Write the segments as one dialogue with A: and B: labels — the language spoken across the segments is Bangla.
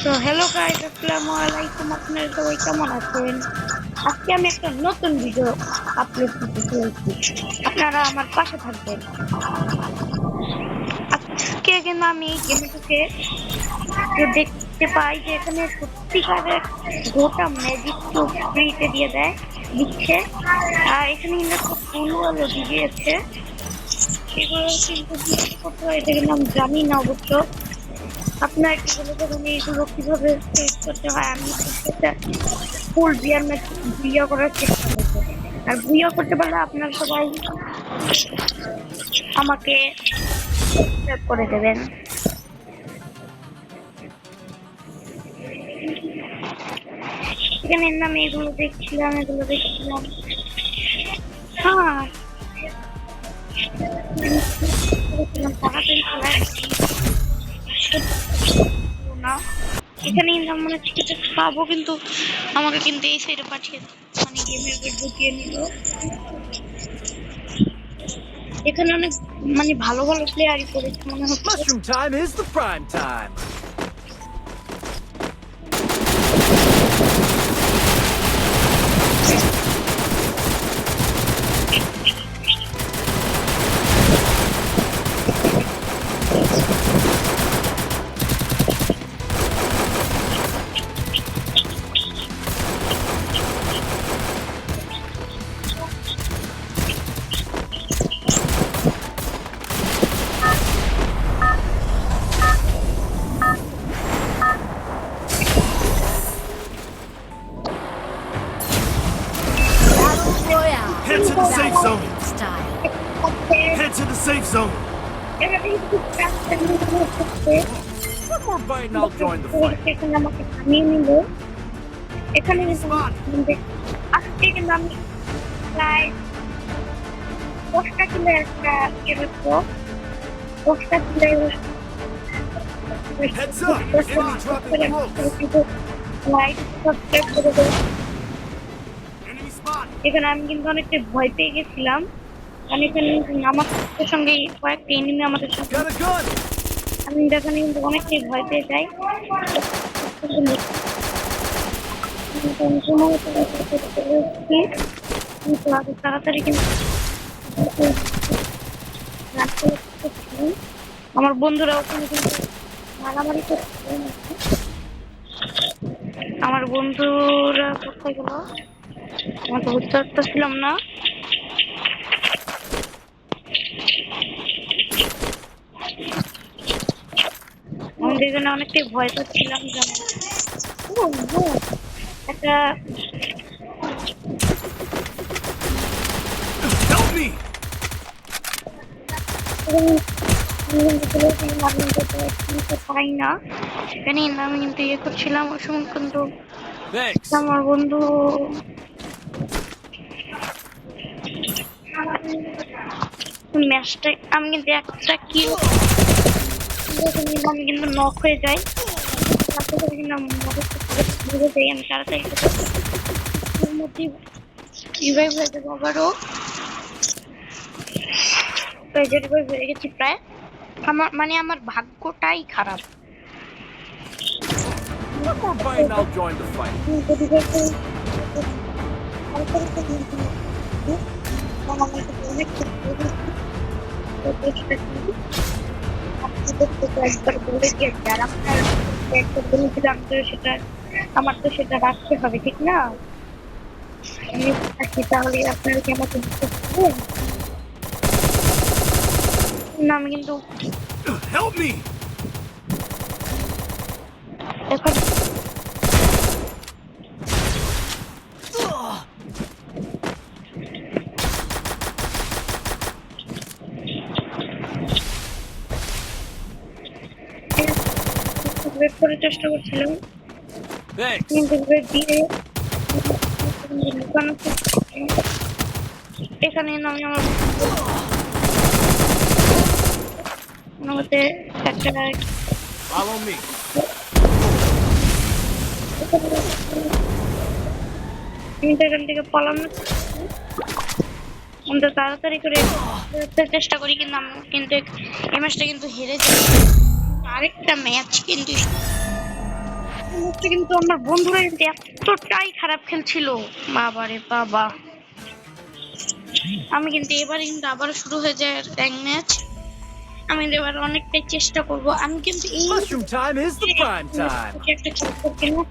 A: তো হ্যালো গাইস, আসসালামু আলাইকুম। আপনারা সবাই কেমন আছেন? আজকে আমি একটা নতুন ভিডিও আপলোড করতে চলেছি, আপনারা আমার পাশে থাকবেন। আজকে কিন্তু আমি এই গেমটাকে দেখতে পাই যে এখানে সত্যিকারের গোটা ম্যাজিক তো ফ্রিতে দিচ্ছে। আর এখানে কিন্তু একটা ফুলওয়ালা দিয়েছে, এগুলো কিন্তু বিক্রি করতে হয়, এটা কিন্তু আমি জানি না অবশ্য। আপনার একটু বলে দেবেন এইগুলো কিভাবে সেট করতে হয়? আমি একটা ফুল বিয়া করার চেষ্টা করবো। আর বিয়া করতে পারলে আপনার সবাই আমাকে সাবস্ক্রাইব করে দেবেন। এখানে আমি এগুলো দেখছিলাম। হ্যাঁ, তাড়াতাড়ি চলে আসছি না। এখানে কিন্তু মানে টিকিট পাবো, কিন্তু আমাকে কিন্তু এই সাইডে পাঠিয়ে মানে গেমের ঢুকিয়ে নিল। এখানে অনেক মানে ভালো ভালো প্লেয়ারই করেছে মনে হচ্ছে।
B: Mushroom time is the prime time. Head to the safe zone. Head to the safe zone. One more bite and I'll join the fight.
A: এখানে আমাকে থামিয়ে নিল। এখানে আজকে কিন্তু আমি প্রায় 10টা কিলো একটা এরকম 10টা kilo
B: Heads up. Enemy dropping close.
A: Like subscribe করে দেবো।
B: Enemy spot.
A: এখানে আমি কিন্তু অনেকটা ভয় পেয়ে গেছিলাম, কারণ এখানে আমাদের সঙ্গে কয়েকটা এনিমি আমাদের সাথে,
B: Got a gun.
A: আমি এখানে কিন্তু অনেকটাই ভয় পেয়ে যাই। কিন্তু আরো তাড়াতাড়ি কিন্তু আমার বন্ধুরা ওখানে কিন্তু মারামারি করছে। আমার বন্ধুরা কোথায় গেল? আমার তো বুঝতে পারতেছিলাম না। আমি এখানে অনেকটাই ভয় পাচ্ছিলাম যেমন একটা
B: Help me.
A: পাই না। এখানে আমি কিন্তু ইয়ে করছিলাম ওই সময়, কিন্তু
B: Thanks.
A: আমার বন্ধু ম্যাচটা আমি কিন্তু একটা কিল আমি কিন্তু নক হয়ে যাই। তারপরে কিন্তু ভুলে যাই, আমি তাড়াতাড়ি রিভাইভ হয়ে যাবো আবারও। রিভাইভ হয়ে গেছি প্রায়। আমার ভাগ্যটাই খারাপ।
B: One more bite and I'll join the fight.
A: একবার বলে দিয়েছি, আর আপনার একটা বলেছিলাম তো সেটা আমার তো সেটা রাখতে হবে, ঠিক না? আমি আছি, তাহলে আপনারা কি আমাকে বুঝতে পারবেন না? আমি কিন্তু
B: Help me.
A: এখন ওয়েট করার চেষ্টা করছিলাম,
B: Thanks.
A: কিন্তু ওয়েট দিয়ে লুকানো এখানে আমি আমার মতে একটা
B: Follow me.
A: এখান থেকে পালানো আমি তো তাড়াতাড়ি করে চেষ্টা করি, কিন্তু আমি কিন্তু এই ম্যাচটা কিন্তু হেরে যাই। আরেকটা ম্যাচ কিন্তু ম্যাচটা কিন্তু আমার বন্ধুরা কিন্তু এতটাই খারাপ খেলছিল, বাবারে বাবা। আমি কিন্তু এবারে কিন্তু আবার শুরু হয়ে যায় র্যাঙ্ক ম্যাচ। আমি এবার অনেকটাই চেষ্টা করব। আমি কিন্তু এই
B: Mushroom time is the prime time.
A: একটা খেলা করছি না।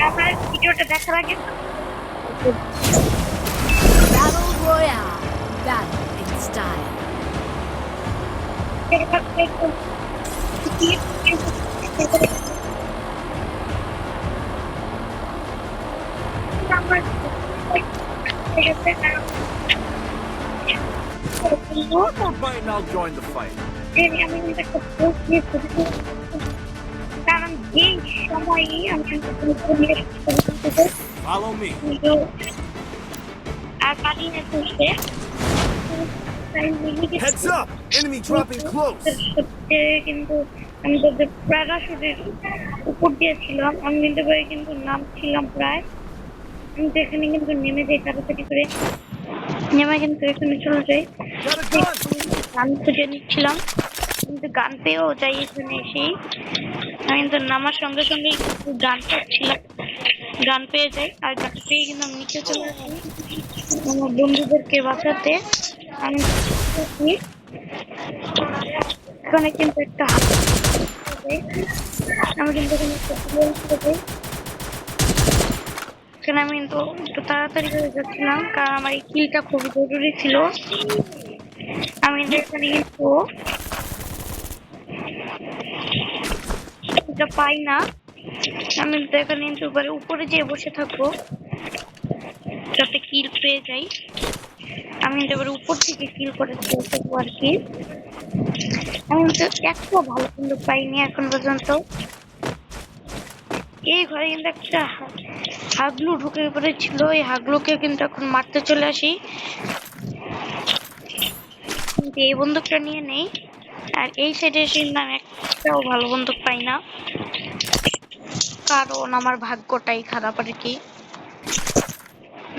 A: আমার ভিডিওটা দেখার আগে
B: Battle Royale. Battle in style. Or bite and I'll join the fight.
A: কারণ এই সময়ই আমি
B: Follow me.
A: আর পারি না করতে
B: Heads up! Enemy dropping close.
A: কিন্তু আমি তোদের প্যারাশুটের উপর দিয়েছিলাম, আমি কিন্তু ভাই কিন্তু নামছিলাম প্রায়। আমি তো এখানে কিন্তু নেমে যাই তাড়াতাড়ি করে, নেমে কিন্তু এখানে চলে যাই।
B: Got a gun.
A: গান খুঁজে নিচ্ছিলাম, কিন্তু গান পেয়েও যাই এখানে এসেই। আমি কিন্তু নামার সঙ্গে সঙ্গে গান পাচ্ছিলাম, গান পেয়ে যাই। আর গান পেয়ে কিন্তু আমি নিচে চলে আসি আমার বন্ধুদেরকে বাঁচাতে। আমি এখানে কিন্তু একটা আমি কিন্তু এখানে একটা এখানে আমি কিন্তু একটু তাড়াতাড়ি করে যাচ্ছিলাম, কারণ আমার এই কিলটা খুবই জরুরি ছিল। আমি এখানে কিন্তু এটা পাই না। আমি তো এখানে কিন্তু উপরে যেয়ে বসে থাকবো যাতে কিল পেয়ে যাই। আমি এবার উপর থেকে কিল করে চলতেবো আর কি। আমি তো একটা ভালো কিন্তু পাইনি এখন পর্যন্ত। এই ঘরে কিন্তু একটা হাগলু ঢুকে পড়েছিল, এই হাগলুকে কিন্তু এখন মারতে চলে আসি। কিন্তু এই বন্দুকটা নিয়ে নেই, আর এই সাইডে এসে আমি একটাও ভালো বন্দুক পাই না, কারণ আমার ভাগ্যটাই খারাপ আর কি।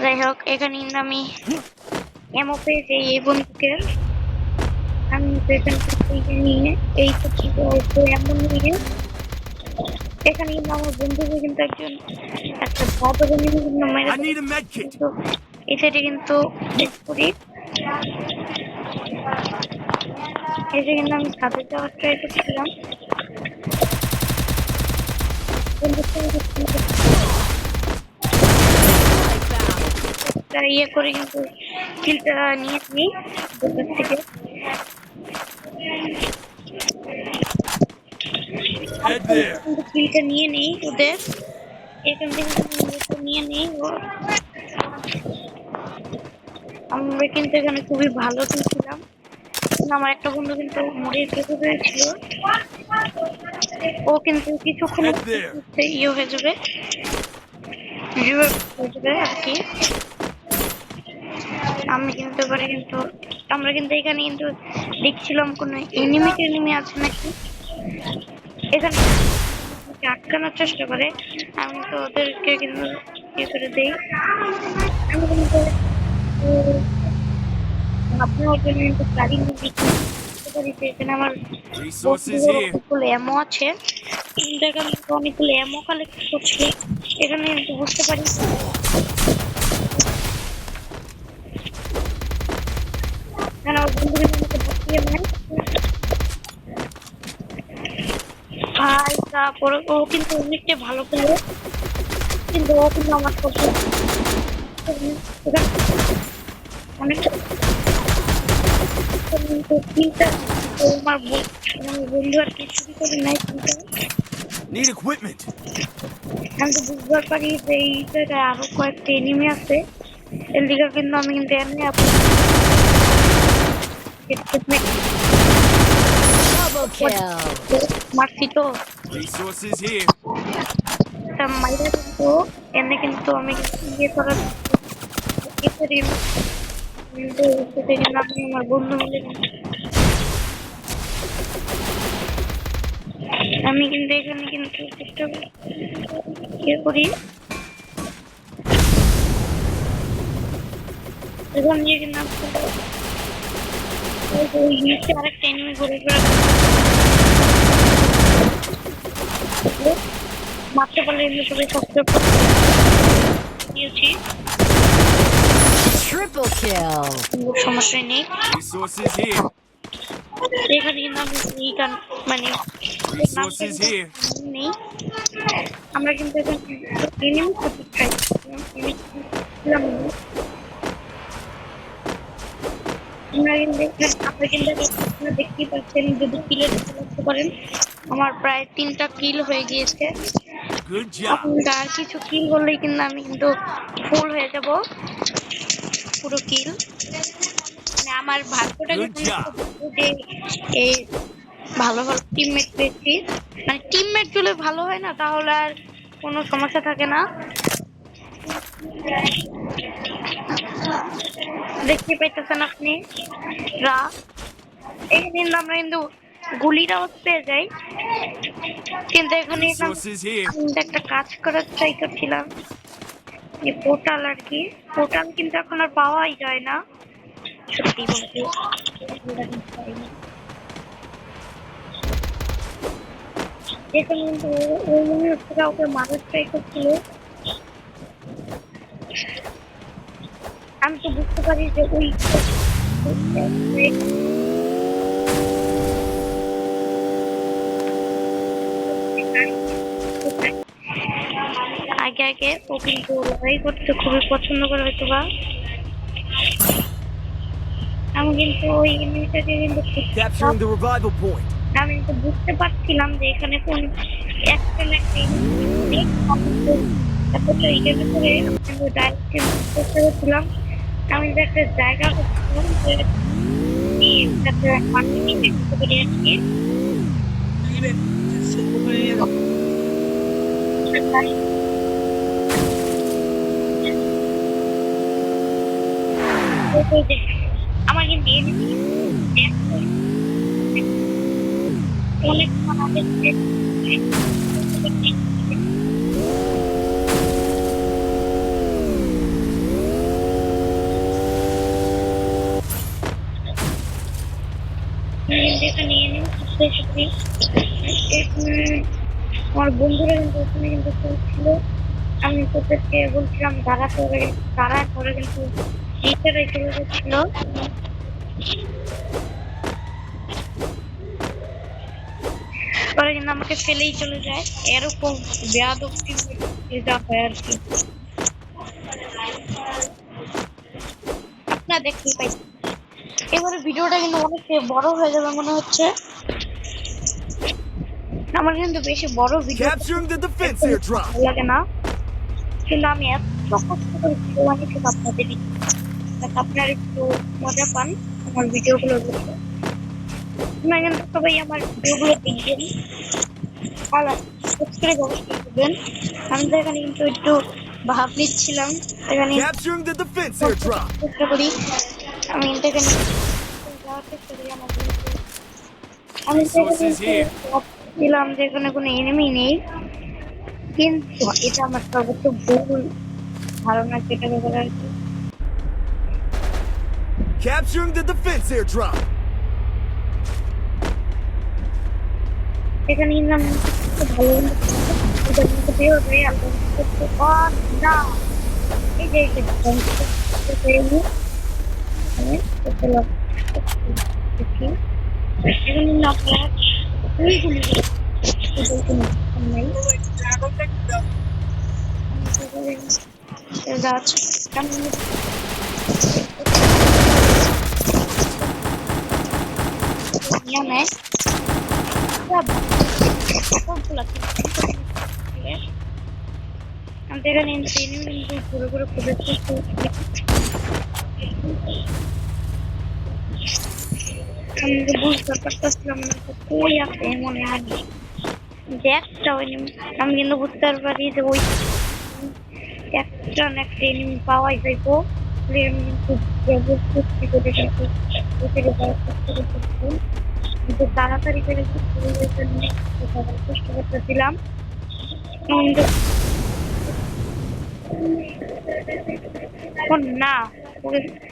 A: যাই হোক, এখানে কিন্তু আমি এমও পেয়ে যাই এই বন্দুকের। আমি এখান থেকে নিয়ে এই অল্প এমন নিয়ে এখানে কিন্তু আমার বন্ধুকে কিন্তু একটা ভালো কিন্তু মেরে
B: I need a med kit.
A: কিন্তু এই সাইডে কিন্তু করি এসে কিন্তু আমি ছাদে যাওয়ার ট্রাই করছিলাম। ইয়ে করে কিন্তু কিলটা নিয়ে নিই ওদের থেকে। কিন্তু কিলটা নিয়ে নেই ওদের এখান থেকে, নিয়ে নেই। আমরা কিন্তু এখানে খুবই ভালো খেলছিলাম। আমার একটা বন্ধু কিন্তু মরে যেতে পেরেছিল, ও কিন্তু কিছুক্ষণ ইয়ে হয়ে যাবে আর কি। আমি কিন্তু এবারে কিন্তু আমরা কিন্তু এখানে কিন্তু দেখছিলাম কোনো এনিমি আছে নাকি, এখানে আটকানোর চেষ্টা করে। আমি তো ওদেরকে কিন্তু ইয়ে করে দিই। আমি কিন্তু আপনার জন্য কিন্তু গাড়ি নিয়ে দিতে পারি, এখানে আমার অনেকগুলো এমও আছে। এখানে অনেকগুলো এমও কালেক্ট করছি, এখানে কিন্তু বুঝতে পারি আমার বন্ধুদের মধ্যে বসিয়ে নেয় ভাই। তারপরে ও কিন্তু অনেকটা ভালো খেলে, কিন্তু ও কিন্তু আমার কাছে অনেকটা আমার বন্ধু আর কি শুরু করে নাই।
B: Need equipment.
A: আমি তো বুঝবার পারি যে এই জায়গায় আরো কয়েকটা এনিমি আছে, এর দিকে কিন্তু আমি কিন্তু এমনি
B: Triple kill.
A: মারছি তো
C: Resources here.
A: তা মাইরা কিন্তু এমনি কিন্তু আমি ইয়ে করার এসে কিন্তু আমি আমার বন্ধু মিলে আমি কিন্তু এখানে কিন্তু চেষ্টা ইয়ে করি এখন নিয়ে কিন্তু ওই নিচে আরেকটা এনিমি ঘুরে ঘুরে মারতে পারলে এমনি সবাই সবচেয়ে দিয়েছি
B: Triple kill.
A: সমস্যা নেই
C: Resources here.
A: এখানে কিন্তু আমি এই গান মানে
C: Resources here.
A: নেই আমরা কিন্তু এখন এনিমি করতে ট্রাই আমরা কিন্তু আপনারা দেখতেই পাচ্ছেন যদি কিলের লক্ষ্য করেন আমার প্রায় 3টা কিল হয়ে গিয়েছে
C: Good job.
A: আর কিছু কিল হলেই কিন্তু আমি কিন্তু ফুল হয়ে যাব পুরো কিল মানে আমার ভাগ্যটা
C: Good job.
A: যে এই ভালো ভালো টিমমেট পেয়েছি মানে টিমমেট যদি ভালো হয় না তাহলে আর কোনো সমস্যা থাকে না দেখতে পাইতেছেন আপনি এই দিন আমরা কিন্তু গুলিটাও পেয়ে যাই কিন্তু এখানে
C: Resources here.
A: একটা কাজ করার ট্রাই করছিলাম এই পোর্টাল আর কি পোর্টাল কিন্তু এখন আর পাওয়াই যায় না সত্যি বলতে এখানে কিন্তু ওই মনে হচ্ছে কাউকে মারার ট্রাই করছিল আমি তো বুঝতে পারি যে ওই আগে আগে ও কিন্তু লড়াই করতে খুবই পছন্দ করে হয়তো বা আমি কিন্তু ওই এনিমিটাকে কিন্তু
C: Capturing the revival point.
A: আমি কিন্তু বুঝতে পারছিলাম যে এখানে কোন একটা না একটা এইটার ভিতরে আমি ডাইরেক্ট করতে হচ্ছিলাম আমি একটা জায়গা করছিলাম যে একটা পানি দেখতে পারি আর কি আমার কিন্তু অনেক আমার বন্ধুরা কিন্তু ওখানে কিন্তু ছিল আমি তোদেরকে বলছিলাম তারা করে কিন্তু এইটারাই চলে যাচ্ছিল পরে কিন্তু আমাকে ফেলেই চলে যায় এরকম বেয়াদব যা হয় আর কি আপনারা দেখতেই পাই এবারে ভিডিওটা কিন্তু অনেক বড় হয়ে যাবে মনে হচ্ছে আমার কিন্তু বেশি বড় video
C: Capturing the defense airdrop.
A: লাগে না কিন্তু আমি এত কষ্ট করে ভিডিও বানিয়েছি আপনাদের আপনারা একটু মজা পান আমার ভিডিওগুলো দেখে আপনারা কিন্তু সবাই আমার ভিডিওগুলো দেখবেন আর সাবস্ক্রাইব অবশ্যই করবেন আমি তো এখানে কিন্তু একটু ভাব নিচ্ছিলাম এখানে
C: Capturing the defense airdrop.
A: চেষ্টা করি আমি কিন্তু এখানে যাওয়ার চেষ্টা করি আমার আমি দিলাম যে এখানে কোনো এনিমি নেই কিন্তু এটা আমার সর্বোচ্চ ভুল ধারণা যেটা ব্যাপারে আর কি
C: Capturing the defense airdrop.
A: এখানে ইনলাম ভালো এটা কিন্তু বের হয়ে আলো না এই যে এখানে না ওইগুলি গাছ নেয় আমি এখানে কিন্তু ঘুরে ঘুরে খুঁজে আমি তো বুঝতে পারতেছিলাম না যে কই আছে মনে হয় যে একটা আমি কিন্তু বুঝতে পারি যে ওই একটা না একটা এনিমি পাওয়াই যাইবো আমি কিন্তু প্রস্তুতি করে কিন্তু কিন্তু তাড়াতাড়ি করে চেষ্টা করতেছিলাম কিন্তু না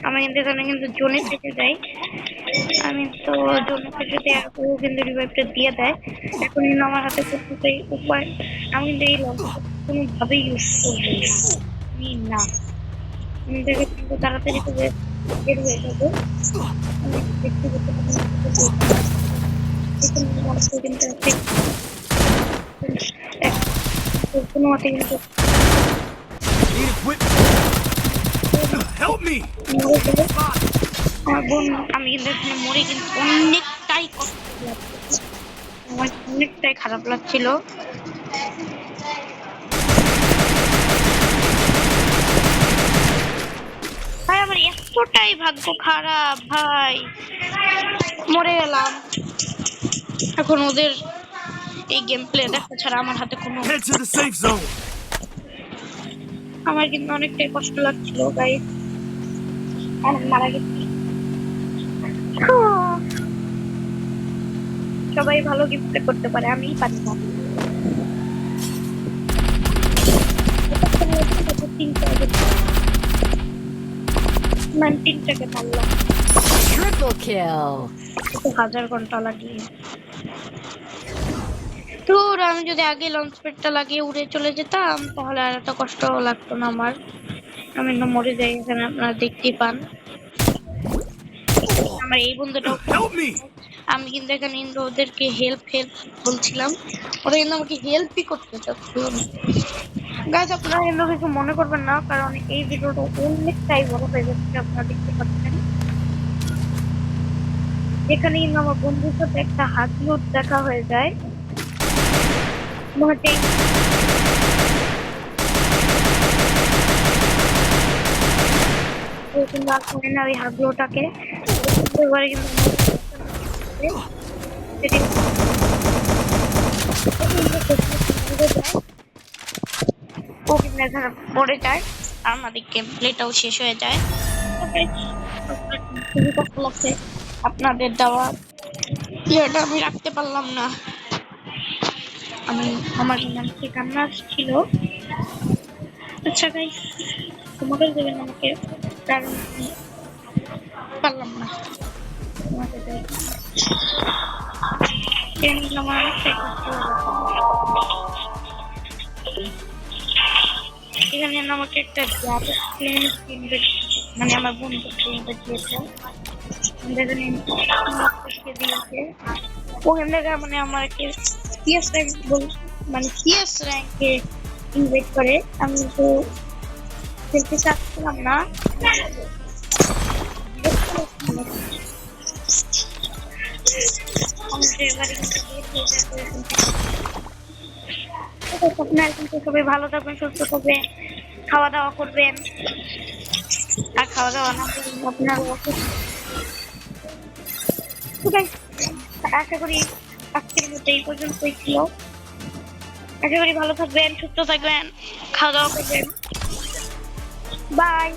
A: আমি কিন্তু এখানে কিন্তু জোনে থেকে যাই আমি তো জোনে থেকে দেয় ও কিন্তু রিভাইভটা দিয়ে দেয় এখন কিন্তু আমার হাতে করতে উপায় আমি কিন্তু এই লঞ্চটা কোনোভাবেই ইউজ করবো না আমি দেখে কিন্তু তাড়াতাড়ি করে বের হয়ে যাবো আমি ব্যক্তিগত কোনো মতে কিন্তু
C: Need equipment. Help me.
A: আমার বোন আমি কিন্তু এখানে মরে কিন্তু অনেকটাই কষ্ট লাগছে আমার অনেকটাই খারাপ লাগছিল ভাই আমার এতটাই ভাগ্য খারাপ ভাই মরে গেলাম এখন ওদের এই গেম প্লে দেখা ছাড়া আমার হাতে কোনো
C: Head to the safe zone.
A: আমার কিন্তু অনেকটাই কষ্ট লাগছিল গাই আর মারা গেছি সবাই ভালো গিফট করতে পারে আমি পারি না তিনটাকে পারলাম
B: Triple kill.
A: 1000 ঘন্টা লাগিয়ে তোর আমি যদি আগে লঞ্চ প্যাডটা লাগিয়ে উড়ে চলে যেতাম তাহলে আর এত কষ্ট লাগতো না আমার আমি না মরে যাই এখানে আপনারা দেখতেই পান আমার এই বন্ধুটাও
C: Help me.
A: আমি কিন্তু এখানে ওদেরকে হেল্প বলছিলাম ওরা কিন্তু আমাকে হেল্পই করতে চাচ্ছিল গাইস আপনারা কিন্তু কিছু মনে করবেন না কারণ এই ভিডিওটা অনেকটাই বড় হয়ে যাচ্ছে আপনারা দেখতে পাচ্ছেন এখানে কিন্তু আমার বন্ধুর সাথে একটা হাত লুট দেখা হয়ে যায় মোটে কিন্তু আসলে না ওই হাগলোটাকে এবারে কিন্তু ও কিন্তু এখানে পড়ে যায় আর আমাদের গেম প্লেটাও শেষ হয়ে যায় খুবই কষ্ট লাগছে আপনাদের দেওয়া ইয়েটা আমি রাখতে পারলাম না আমার নাম কান্না ছিল আচ্ছা গাইস তোমাদের দেবেন আমাকে কারণ পারলাম না এখানে আমাকে একটা মানে আমার বন্ধু দিয়েছে ওখান থেকে মানে আমাকে সিএস র্যাঙ্ক মানে সিএস র্যাঙ্কে ইনভাইট করে আমি তো খেলতে চাচ্ছিলাম না আপনারা কিন্তু সবাই ভালো থাকবেন সুস্থ থাকবেন খাওয়া দাওয়া করবেন আর খাওয়া দাওয়া না করবেন আপনার আশা করি আজকের মতো এই পর্যন্তই ছিল আশা করি ভালো থাকবেন সুস্থ থাকবেন খাওয়া দাওয়া করবেন বাই